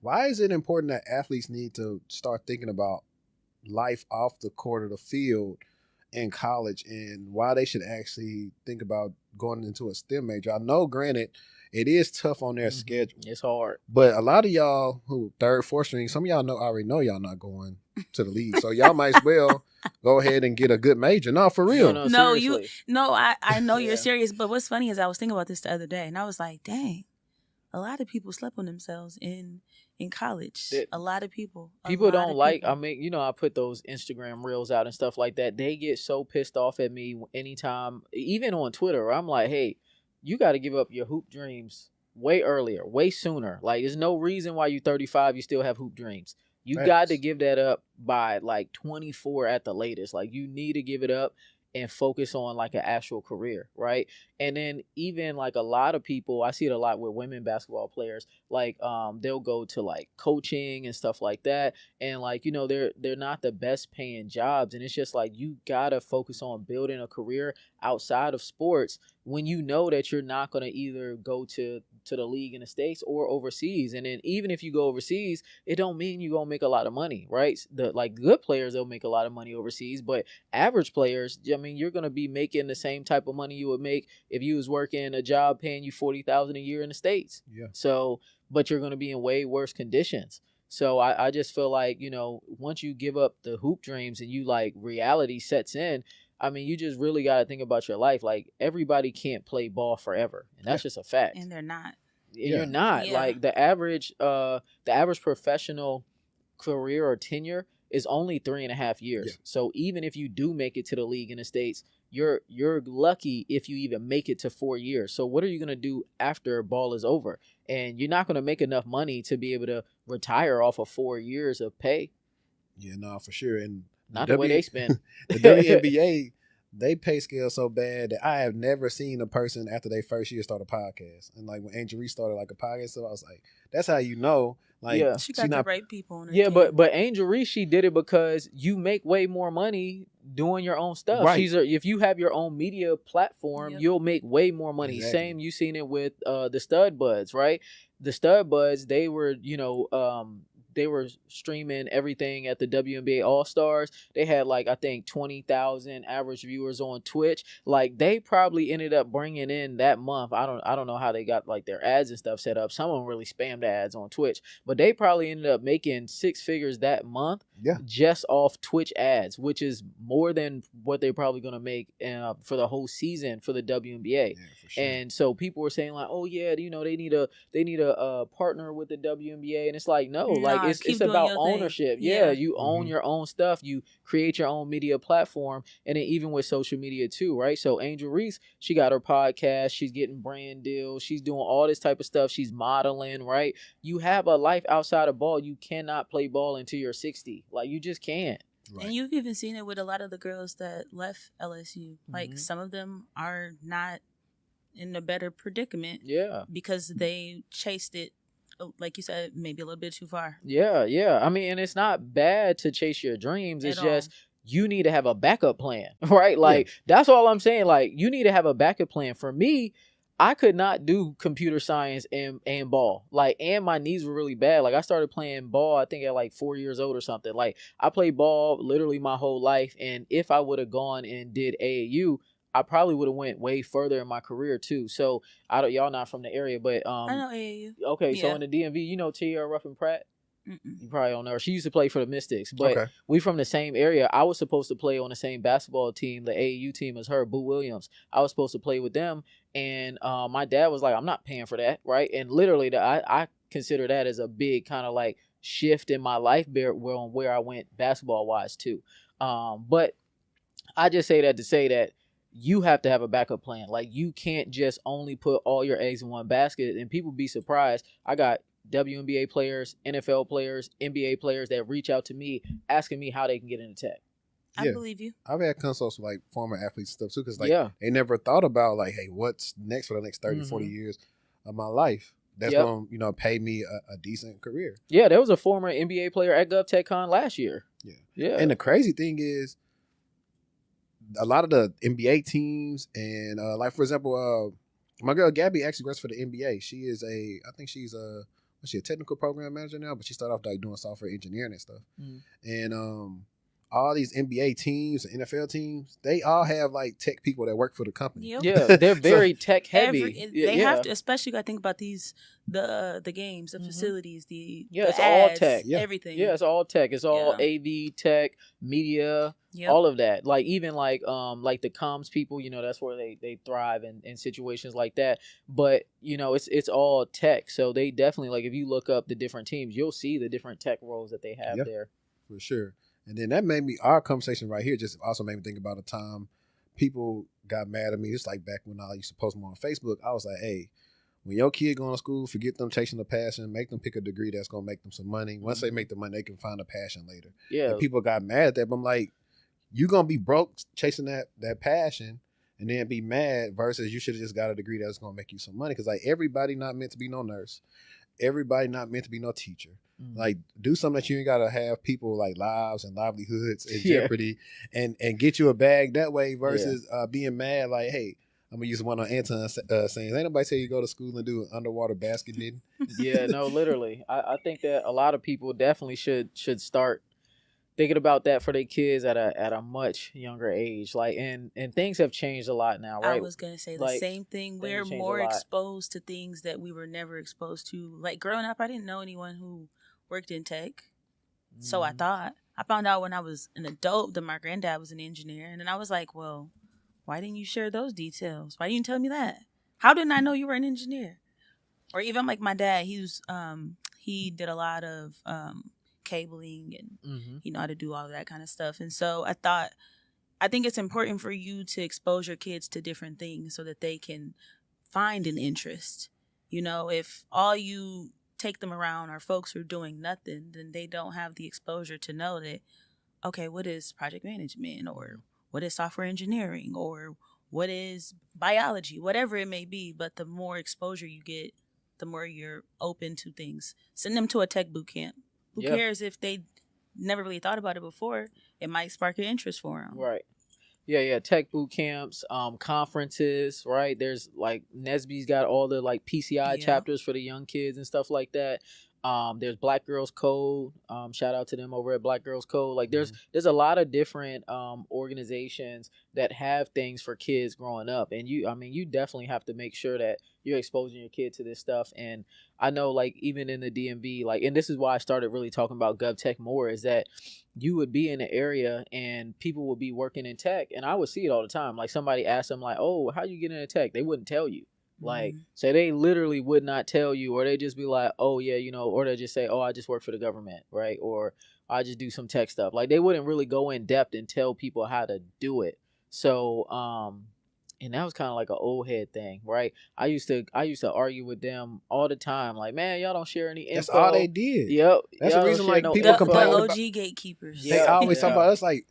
why is it important that athletes need to start thinking about life off the court of the field in college, and why they should actually think about going into a STEM major? I know, granted, it is tough on their schedule. It's hard. But a lot of y'all who third, fourth string, some of y'all already know y'all not going to the league. So y'all might as well go ahead and get a good major. No, for real. I know you're serious. But what's funny is I was thinking about this the other day, and I was like, dang, a lot of people slept on themselves in college. A lot of people. People don't like, I mean, I put those Instagram reels out and stuff like that. They get so pissed off at me anytime, even on Twitter, I'm like, hey, you got to give up your hoop dreams way earlier, way sooner. Like, there's no reason why you 35, you still have hoop dreams. You got to give that up by like 24 at the latest. Like, you need to give it up and focus on like an actual career, right? And then even like a lot of people, I see it a lot with women basketball players, like they'll go to like coaching and stuff like that, and like, they're not the best paying jobs, and it's just like, you gotta focus on building a career outside of sports when you know that you're not going to either go to the league in the States or overseas. And then even if you go overseas, it don't mean you're going to make a lot of money, right? The like good players, they'll make a lot of money overseas, but average players, I mean, you're going to be making the same type of money you would make if you was working a job paying you $40,000 a year in the States. Yeah. So, but you're going to be in way worse conditions. So I just feel like, once you give up the hoop dreams and you like reality sets in, I mean, you just really got to think about your life. Like, everybody can't play ball forever, and that's just a fact. And they're not. You're not. Yeah. Like, the average professional career or tenure is only 3.5 years. Yeah. So even if you do make it to the league in the States, you're lucky if you even make it to 4 years. So what are you going to do after ball is over? And you're not going to make enough money to be able to retire off of 4 years of pay. Yeah, no, for sure. And not the way they spend. The WNBA, they pay scale so bad that I have never seen a person after their first year start a podcast. And like when Angel Reese started like a podcast, so I was like, that's how you know. Like, yeah. She got the right people on her team. Yeah, but Angel Reese, she did it because you make way more money doing your own stuff. Right. If you have your own media platform, you'll make way more money. Exactly. Same, you seen it with the Stud Buds, right? The Stud Buds, they were, they were streaming everything at the WNBA All-Stars. They had like, I think 20,000 average viewers on Twitch. Like, they probably ended up bringing in that month. I don't know how they got like their ads and stuff set up. Some of them really spammed ads on Twitch, but they probably ended up making 6 figures that month. Yeah. Just off Twitch ads, which is more than what they're probably going to make for the whole season for the WNBA. Yeah, for sure. And so people were saying like, oh yeah, they need a partner with the WNBA, and it's like, no, like it's about ownership. Yeah, you own your own stuff. You create your own media platform, and then even with social media too, right? So Angel Reese, she got her podcast. She's getting brand deals. She's doing all this type of stuff. She's modeling, right? You have a life outside of ball. You cannot play ball until you're 60. Like, you just can't. Right. And you've even seen it with a lot of the girls that left LSU. Like, some of them are not in a better predicament. Yeah. Because they chased it, like you said, maybe a little bit too far. Yeah. I mean, and it's not bad to chase your dreams. It's just you need to have a backup plan, right? Like, that's all I'm saying. Like, you need to have a backup plan. For me, I could not do computer science and ball. Like, and my knees were really bad. Like, I started playing ball, I think at like 4 years old or something. Like, I played ball literally my whole life. And if I would have gone and did AAU, I probably would have went way further in my career too. So y'all not from the area, but I know AAU. Okay, so in the DMV, you know Tierra Ruffin Pratt? You probably don't know her. She used to play for the Mystics, but we from the same area. I was supposed to play on the same basketball team, the AAU team, as her, Boo Williams. I was supposed to play with them, and my dad was like, I'm not paying for that, right? And literally, I consider that as a big kind of like shift in my life where I went basketball-wise too. But I just say that to say that you have to have a backup plan. Like, you can't just only put all your eggs in one basket, and people be surprised. I got WNBA players, NFL players, NBA players that reach out to me asking me how they can get into tech. I believe you. I've had consults with like former athletes and stuff too, because like they never thought about like, hey, what's next for the next 30, 40 years of my life that's going to, pay me a decent career. Yeah, there was a former NBA player at GovTechCon last year. Yeah. And the crazy thing is, a lot of the NBA teams and like, for example, my girl Gabby actually works for the NBA. She is I think she's she a technical program manager now, but she started off like doing software engineering and stuff. And all these NBA teams and NFL teams, they all have like tech people that work for the company. Yep. Yeah, they're very tech heavy. They have to, especially you got to think about the games, the facilities, the it's ads, all tech, everything. Yeah, it's all tech. It's all AV tech, media, all of that. Like even like the comms people, you know, that's where they thrive in situations like that. But you know, it's all tech. So they definitely, like, if you look up the different teams, you'll see the different tech roles that they have there. For sure. And then that made me, our conversation right here just also made me think about a time people got mad at me. It's like back when I used to post more on Facebook. I was like, hey, when your kid going to school, forget them chasing the passion, make them pick a degree that's going to make them some money. Once they make the money, they can find a passion later. Yeah. And people got mad at that, but I'm like, you going to be broke chasing that passion and then be mad versus you should have just got a degree that's going to make you some money. Because like everybody not meant to be no nurse. Everybody not meant to be no teacher. Like, do something that you ain't gotta have people like lives and livelihoods in jeopardy, and get you a bag that way versus being mad. Like, hey, I'm gonna use one on Anton's saying, ain't nobody say you go to school and do underwater basket knitting. Yeah, no, literally. I think that a lot of people definitely should start thinking about that for their kids at a much younger age. Like, and things have changed a lot now, right? I was gonna say the same thing. We're more exposed to things that we were never exposed to. Like growing up, I didn't know anyone who worked in tech. So I thought. I found out when I was an adult that my granddad was an engineer. And then I was like, well, why didn't you share those details? Why didn't you tell me that? How didn't I know you were an engineer? Or even like my dad, he did a lot of cabling and he know how to do all of that kind of stuff. And so I think it's important for you to expose your kids to different things so that they can find an interest. You know, if all you take them around are folks who are doing nothing, then they don't have the exposure to know that, okay, what is project management, or what is software engineering, or what is biology, whatever it may be. But the more exposure you get, the more you're open to things. Send them to a tech boot camp. Who cares if they never really thought about it before? It might spark an interest for them. Right. Yeah. Tech boot camps, conferences, right? There's like Nesby's got all the like PCI chapters for the young kids and stuff like that. There's Black Girls Code. Shout out to them over at Black Girls Code. Like there's a lot of different organizations that have things for kids growing up. And you definitely have to make sure that you're exposing your kid to this stuff. And I know, like, even in the DMV, like, and this is why I started really talking about GovTech more, is that you would be in an area and people would be working in tech. And I would see it all the time. Like somebody asked them like, oh, how you get into tech? They wouldn't tell you. Like, so they literally would not tell you, or they just be like, oh yeah, you know, or they just say, oh, I just work for the government, right? Or I just do some tech stuff. Like they wouldn't really go in depth and tell people how to do it. So, and that was kind of like an old head thing, right? I used to argue with them all the time, like, man, y'all don't share any info. That's all they did. Yep. That's the reason, like, people complain the about OG gatekeepers. They always talk about us like,